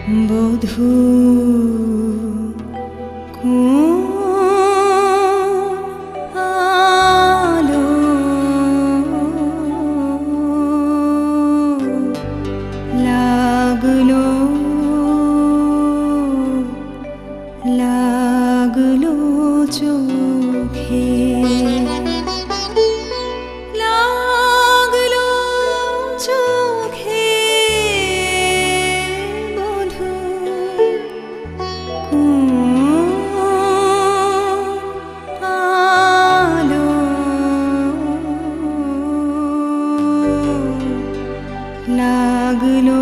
বধূ কোন আলো লাগলো লাগলো চোখে লাগলো চোখে বধূ কোন আলো লাগলো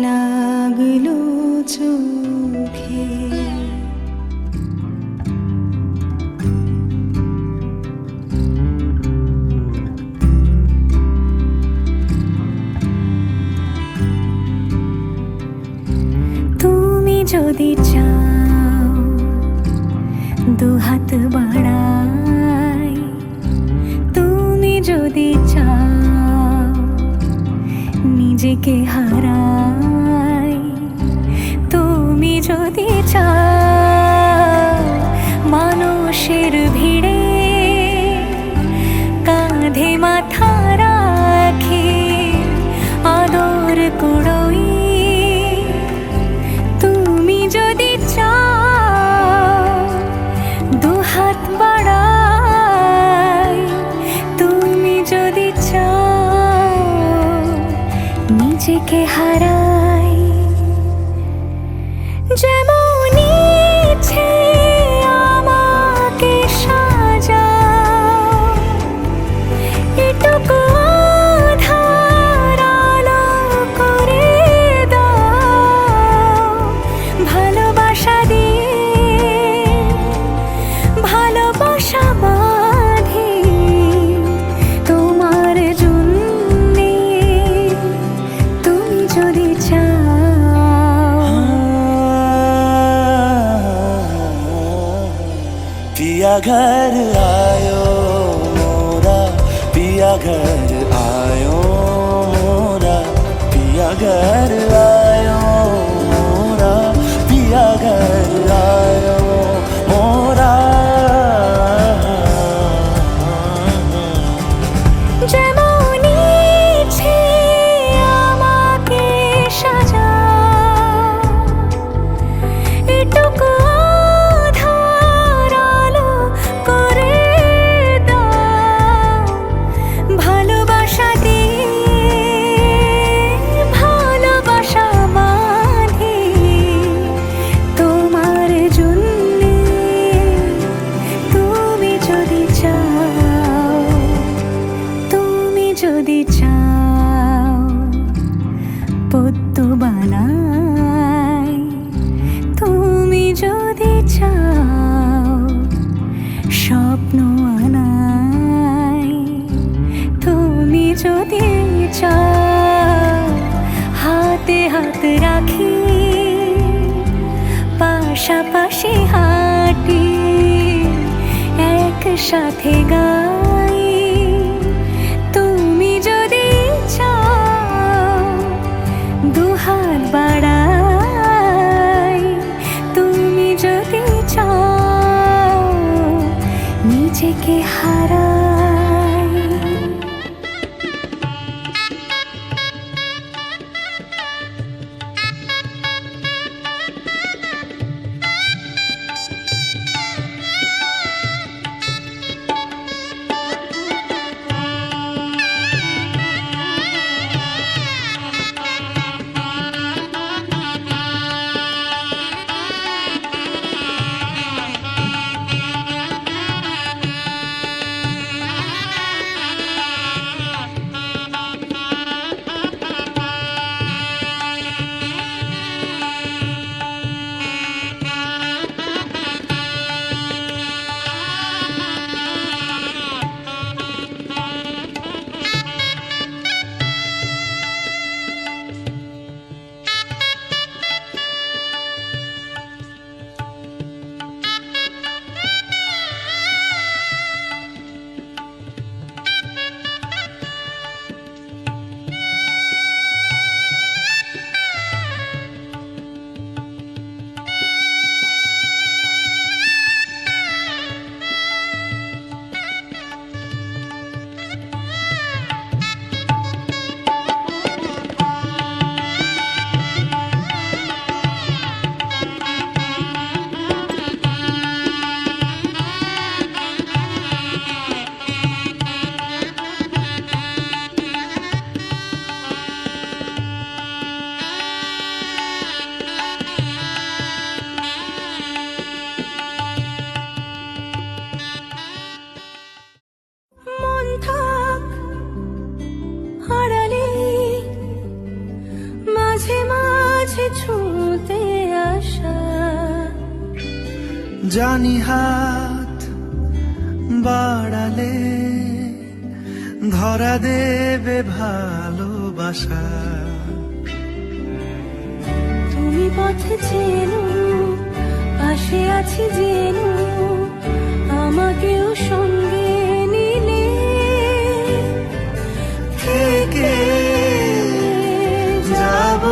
লাগলো চোখে। তুমি যদি চাও দুহাত বাড়াই, তুমি যদি চাও নিজেকে হারাই, তুমি যদি চাও মানুষের ভিড়ে কাঁধে মাথা রাখি আদর কুড়োই, তুমি যদি চাও দুহাত বাড়াই, তুমি যদি চাও নিজেকে হারাই, যেমন ইচ্ছে আমাকে সাজাও, এটুকু আধার আলো করে দাও, ভালোবাসা দিয়ে ভালোবাসা বাঁধি তোমার জন্যে, তুমি যদি চাও। पिया घर आयो मोरा, पिया घर आयो मोरा, पिया घर आयो मोरा, पिया घर आयो मोरा। যেমন ইচ্ছে আমাকে সাজাও, এটুকু আধার আলো করে দাও, ভালোবাসা দিয়ে ভালোবাসা বাঁধি তোমার জন্যে, তুমি যদি চাও, তুমি যদি চাও পদ্ম বানাই, তুমি যদি চাও স্বপ্ন আনাই, তুমি যদি চাও হাতে হাত রাখি পাশাপাশি হাঁটি একসাথে গাই, তুমি যদি চাও দুহাত বাড়াই, তুমি যদি চাও নিজেকে হারাই। ছুঁতে আসা। জানি হাত বাড়ালে ধরা দেবে ভালোবাসা। তুমি পথে চেনো, পাশে আছি জেনো, আমাকেও সঙ্গে নিলে থেকে যাব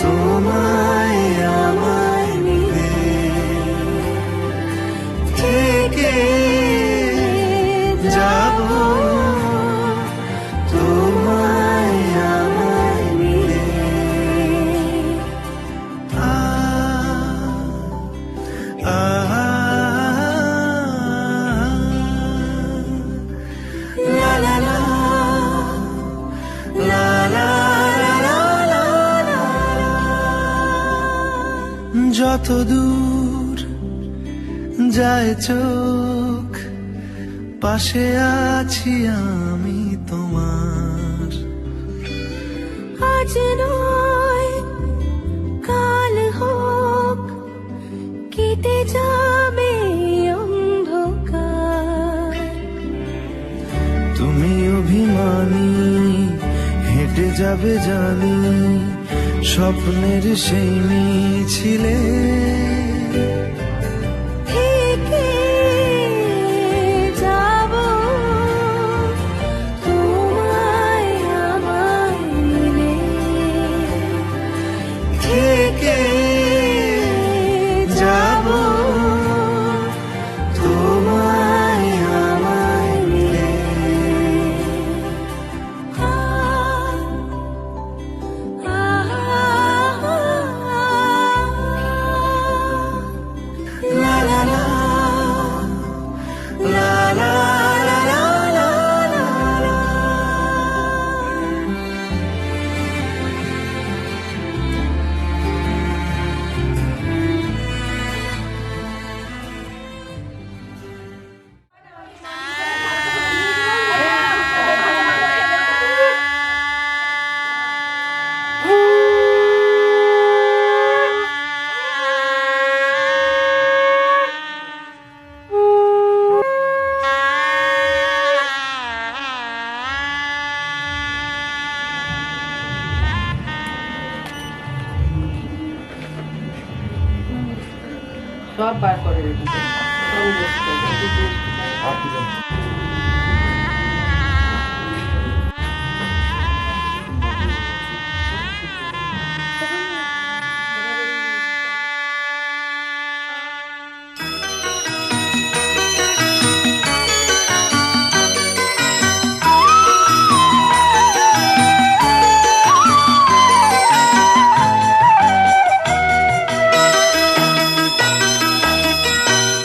তোমায় আমায় মিলে, থেকে যাব তোমায় আমায় মিলে। আ আ লা লা লা লা লা লা লা লা। যত দূর যায় চোখ, পাশে আছি আমি তোমার। আজ নয় কাল হোক, কেটে যাবে অন্ধকার। তুমি অভিমানী হেঁটে যাবে জানি, স্বপ্নের সেই মিছিলে। থেকে যাব তোমায় আমায় মিলে, থেকে যাব তোমায় আমায় মিলে। লা লা লা লা লা লা লা লা লা। সব বার করে রেখেছে সব বেশ করে।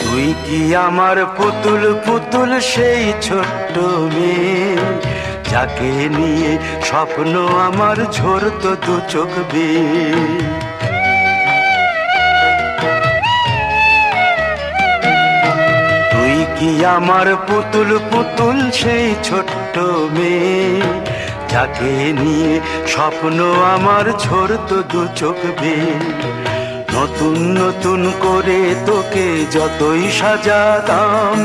তুই কি আমার পুতুল পুতুল সেই ছোট্ট মেয়ে, যাকে নিয়ে স্বপ্ন আমার ঝরতো দু চোখ বেয়ে। তুই কি আমার পুতুল পুতুল সেই ছোট্ট মেয়ে, যাকে নিয়ে স্বপ্ন আমার ঝরতো দু চোখ বেয়ে। নতুন নতুন করে তোকে যতই সাজাতাম,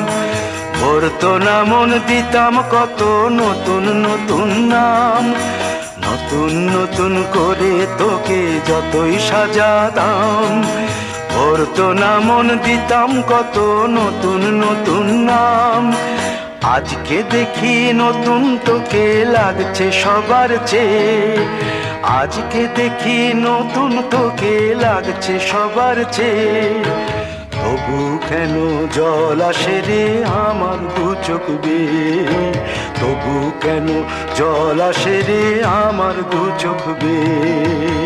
ভরতো না মন দিতাম কত নতুন নতুন নাম। নতুন নতুন করে তোকে যতই সাজাতাম, ভরতো না মন দিতাম কত নতুন নতুন নাম। আজকে দেখি নতুন তোকে লাগছে সবার চেয়ে, আজকে দেখি নতুন তোকে লাগছে সবার চেয়ে। তবু কেন জল আসে রে আমার দু চোখ বেয়ে, তবু কেন জল আসে রে আমার দু চোখ বেয়ে।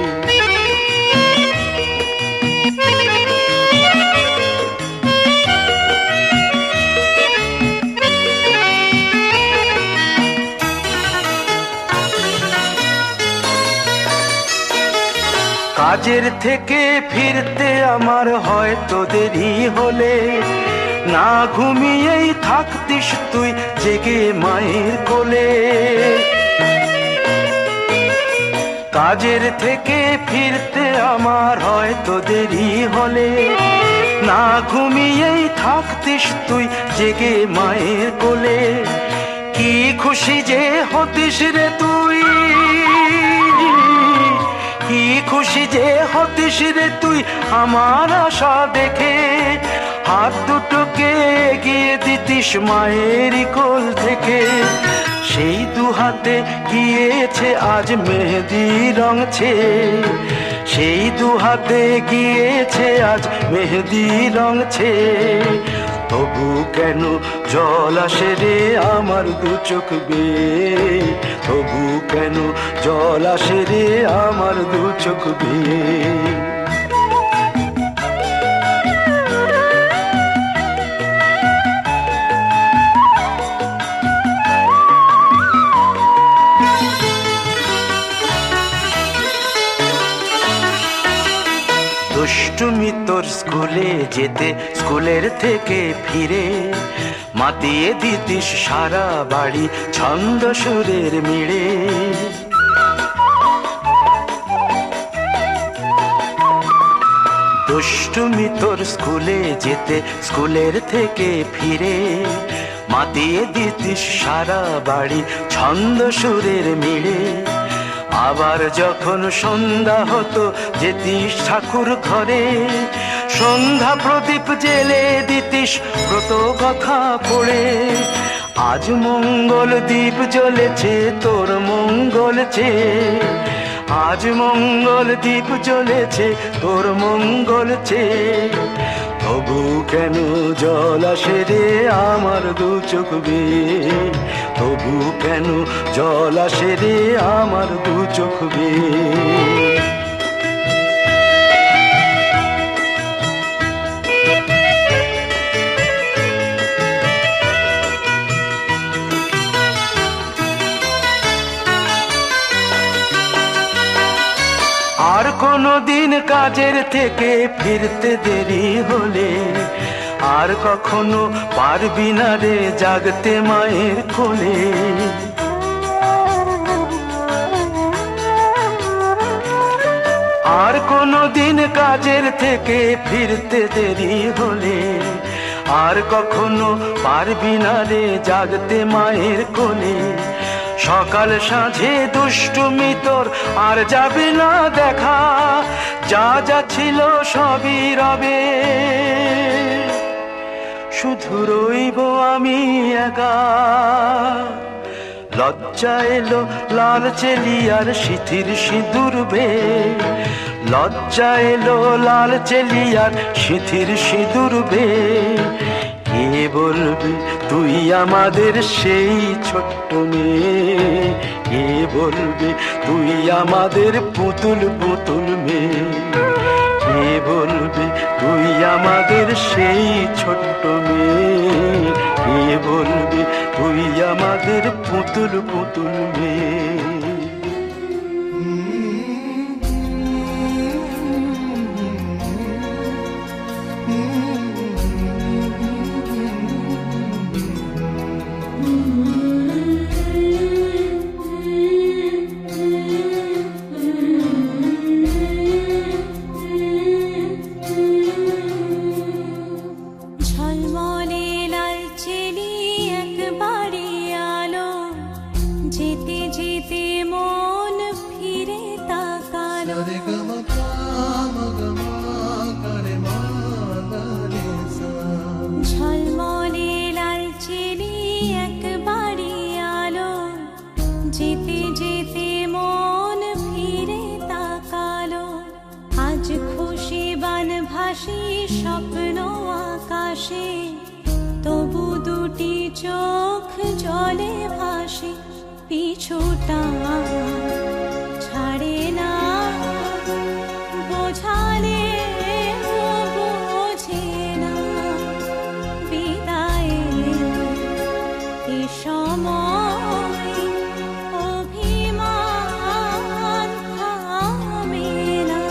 কাজের থেকে ফিরতে আমার হয়তো দেরি হলে, না ঘুমিয়েই থাকতিস তুই জেগে মায়ের কোলে। কাজের থেকে ফিরতে আমার হয়তো দেরি হলে, না ঘুমিয়েই থাকতিস তুই জেগে মায়ের কোলে। কি খুশি যে হতিস রে তুই, কি খুশি যে হতিস রে তুই আমার আশা দেখে। হাত দুটোকে এগিয়ে দিতিস মায়ের কোল থেকে। সেই দু হাতে গিয়েছে আজ মেহেদি রঙছে, সেই দু হাতে গিয়েছে আজ মেহেদি রঙছে। তবু কেন জল আসে রে আমার দু চোখ বেয়ে, তবু কেন জল আসে রে আমার দু চোখ বেয়ে। দুষ্টুমি তোর স্কুলে যেতে, স্কুলের থেকে ফিরে মাতিয়ে দিতিস সারা বাড়ি ছন্দ সুরের মিড়ে। দুষ্টুমি তোর স্কুলে যেতে, স্কুলের থেকে ফিরে মাতিয়ে দিতিস সারা বাড়ি ছন্দ সুরের মিড়ে। আবার যখন সন্ধ্যা হতো যেতিস ঠাকুর ঘরে, সন্ধ্যা প্রদীপ জেলে দিতিস ব্রত কথা পড়ে। আজ মঙ্গল দ্বীপ জ্বলেছে তোর মঙ্গল চেয়ে, আজ মঙ্গল দ্বীপ জ্বলেছে তোর মঙ্গল চেয়ে। তবু কেন জল আসে রে আমার দু চোখ বেয়ে, তবু কেন জল আসে রে আমার দু চোখ বেয়ে। আর কোনো দিন কাজের থেকে ফিরতে দেরি হলে, আর কখনো পারবি না রে জাগতে মায়ের কোলে। আর কোনো দিন কাজের থেকে ফিরতে দেরি হলে, আর কখনো পারবি না রে জাগতে মায়ের কোলে। সকাল সাঁঝে দুষ্টুমি তোর আর যাবে না দেখা, যা যা ছিল সবই রবে, শুধু রইব আমি একা। লজ্জা এলো লাল চেলিয়ার সিথির সিঁদুর বে, লজ্জা এলো লাল চেলিয়ার সিথির সিঁদুর বে। কে বলবে তুই আমাদের সেই ছোট্ট মেয়ে, কে বলবে তুই আমাদের পুতুল পুতুল মেয়ে, কে বলবে তুই আমাদের সেই ছোট্ট মেয়ে, কে বলবে তুই আমাদের পুতুল পুতুল মেয়ে। ঝলমলে লাল চেলি একবারে আলো, যেতে যেতে মন ফিরে তাকালো। ঝলমলে লাল চেলি একবারে আলো, যেতে যেতে মন ফিরে তাকালো। আজ খুশি বান ভাসি স্বপ্ন আকাশে, তবু দুটি চোখ জলে ভাসে। পিছুটা ছাড়ে না, বোঝালে বোঝে না। বিদায়ের এ সময় অভিমান থামে না।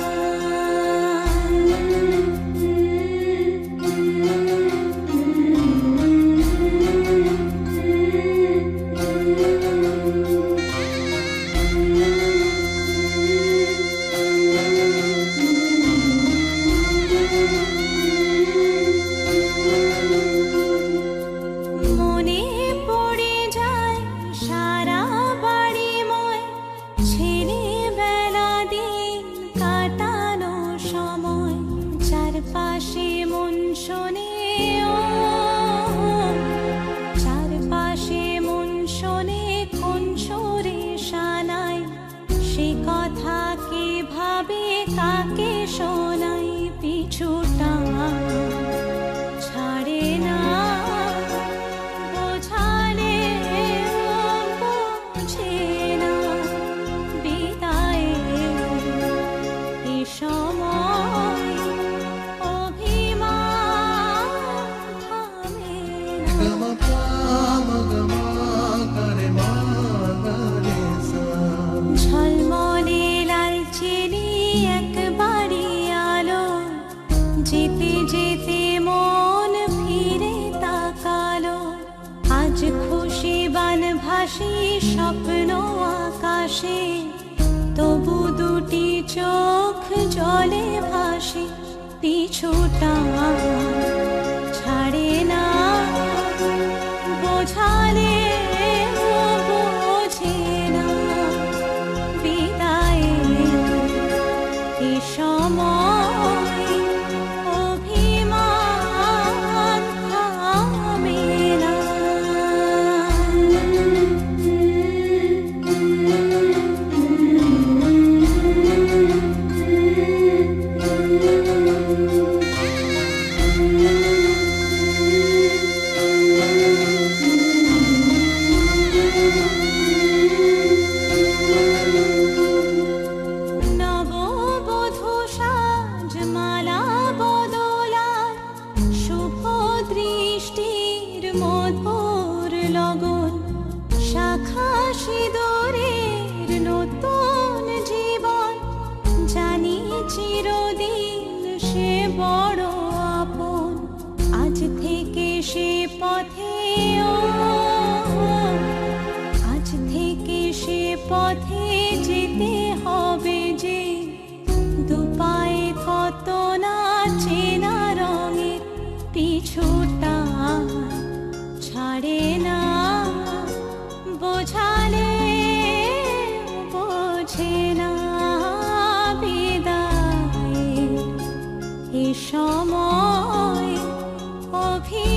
খুশি বান ভাসি স্বপ্ন আকাশে, তবু দুটি চোখ জলে ভাসে, পিছুটা ছাড়ে না, বোঝালে বোঝে না, বিদায়ের এ সময় অভিমান থামে না। নববধূ সাজমালা বদলার, শুভ দৃষ্টির মধুর লগন, শাখা সিঁদুরের নতুন জীবন, জানি চিরদিন সে বড় আপন। আজ থেকে সে পথে আজ থেকে সে পথে যেতে হবে যে, দুপায়ে কত না চেনা রঙে, পিছুটা ছাড়ে না, বোঝালে বোঝে না, বিদায়ের এ সময় অভি